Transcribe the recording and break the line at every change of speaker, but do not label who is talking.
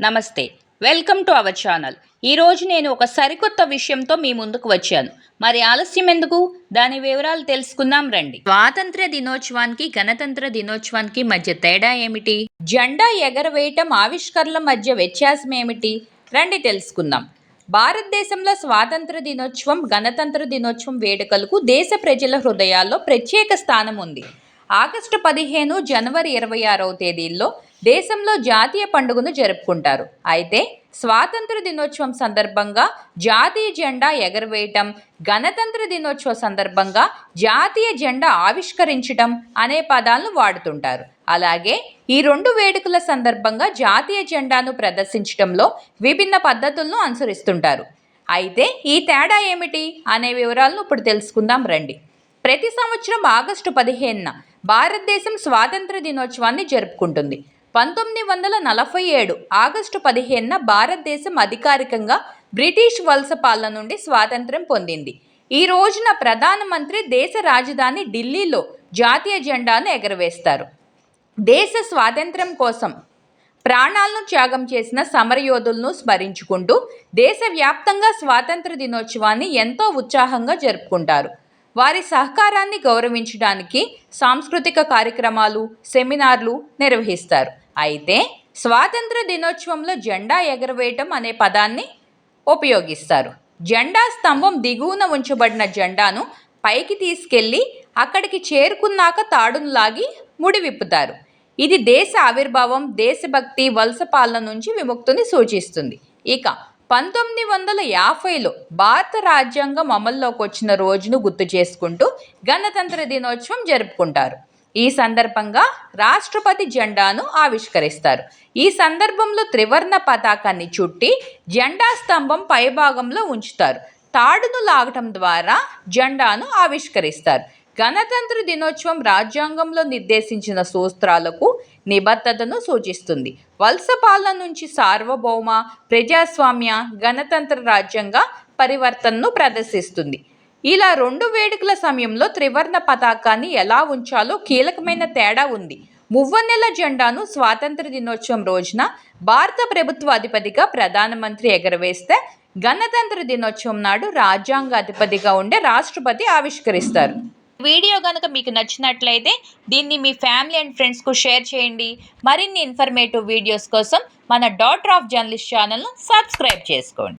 నమస్తే. Welcome to our channel. ఈరోజు నేను ఒక సరికొత్త విషయంతో మీ ముందుకు వచ్చాను. మరి ఆలస్యం ఎందుకు? దాని వివరాలు తెలుసుకుందాం రండి. స్వాతంత్ర దినోత్సవానికి గణతంత్ర దినోత్సవానికి మధ్య తేడా ఏమిటి? జెండా ఎగరవేయటం ఆవిష్కరణల మధ్య వ్యత్యాసం ఏమిటి? రండి తెలుసుకుందాం. భారతదేశంలో స్వాతంత్ర దినోత్సవం, గణతంత్ర దినోత్సవం వేడుకలకు దేశ ప్రజల హృదయాల్లో ప్రత్యేక స్థానం ఉంది. ఆగస్టు 15, జనవరి 26వ తేదీల్లో దేశంలో జాతీయ పండుగను జరుపుకుంటారు. అయితే స్వాతంత్ర దినోత్సవం సందర్భంగా జాతీయ జెండా ఎగరవేయటం, గణతంత్ర దినోత్సవ సందర్భంగా జాతీయ జెండా ఆవిష్కరించడం అనే పదాలను వాడుతుంటారు. అలాగే ఈ రెండు వేడుకల సందర్భంగా జాతీయ జెండాను ప్రదర్శించడంలో విభిన్న పద్ధతులను అనుసరిస్తుంటారు. అయితే ఈ తేడా ఏమిటి అనే వివరాలను ఇప్పుడు తెలుసుకుందాం రండి. ప్రతి సంవత్సరం ఆగస్టు 15న భారతదేశం స్వాతంత్ర దినోత్సవాన్ని జరుపుకుంటుంది. 1947 ఆగస్టు 15న భారతదేశం అధికారికంగా బ్రిటిష్ వలస పాలన నుండి స్వాతంత్ర్యం పొందింది. ఈ రోజున ప్రధానమంత్రి దేశ రాజధాని ఢిల్లీలో జాతీయ జెండాను ఎగరవేస్తారు. దేశ స్వాతంత్ర్యం కోసం ప్రాణాలను త్యాగం చేసిన సమరయోధులను స్మరించుకుంటూ దేశవ్యాప్తంగా స్వాతంత్ర దినోత్సవాన్ని ఎంతో ఉత్సాహంగా జరుపుకుంటారు. వారి సహకారాన్ని గౌరవించడానికి సాంస్కృతిక కార్యక్రమాలు, సెమినార్లు నిర్వహిస్తారు. అయితే స్వాతంత్ర దినోత్సవంలో జెండా ఎగరవేయటం అనే పదాన్ని ఉపయోగిస్తారు. జెండా స్తంభం దిగువన ఉంచబడిన జెండాను పైకి తీసుకెళ్లి అక్కడికి చేరుకున్నాక తాడును లాగి ముడి విప్పుతారు. ఇది దేశ ఆవిర్భావం, దేశభక్తి, వలస పాలన నుంచి విముక్తిని సూచిస్తుంది. ఇక 1950లో భారత రాజ్యాంగం అమల్లోకి వచ్చిన రోజును గుర్తు చేసుకుంటూ గణతంత్ర దినోత్సవం జరుపుకుంటారు. ఈ సందర్భంగా రాష్ట్రపతి జెండాను ఆవిష్కరిస్తారు. ఈ సందర్భంలో త్రివర్ణ పతాకాన్ని చుట్టి జెండా స్తంభం పైభాగంలో ఉంచుతారు. తాడును లాగటం ద్వారా జెండాను ఆవిష్కరిస్తారు. గణతంత్ర దినోత్సవం రాజ్యాంగంలో నిర్దేశించిన సూత్రాలకు నిబద్ధతను సూచిస్తుంది. వలస పాలన నుంచి సార్వభౌమ, ప్రజాస్వామ్య, గణతంత్ర రాజ్యంగా పరివర్తనను ప్రదర్శిస్తుంది. ఇలా రెండు వేడుకల సమయంలో త్రివర్ణ పతాకాన్ని ఎలా ఉంచాలో కీలకమైన తేడా ఉంది. మువ్వన్నెల జెండాను స్వాతంత్ర దినోత్సవం రోజున భారత ప్రభుత్వ అధిపతిగా ప్రధానమంత్రి ఎగరవేస్తే, గణతంత్ర దినోత్సవం నాడు రాజ్యాంగ అధిపతిగా ఉండే రాష్ట్రపతి ఆవిష్కరిస్తారు. వీడియో కనుక మీకు నచ్చినట్లయితే దీన్ని మీ ఫ్యామిలీ అండ్ ఫ్రెండ్స్కు షేర్ చేయండి. మరిన్ని ఇన్ఫర్మేటివ్ వీడియోస్ కోసం మన డాటర్ ఆఫ్ జర్నలిస్ట్ ఛానల్ను సబ్స్క్రైబ్ చేసుకోండి.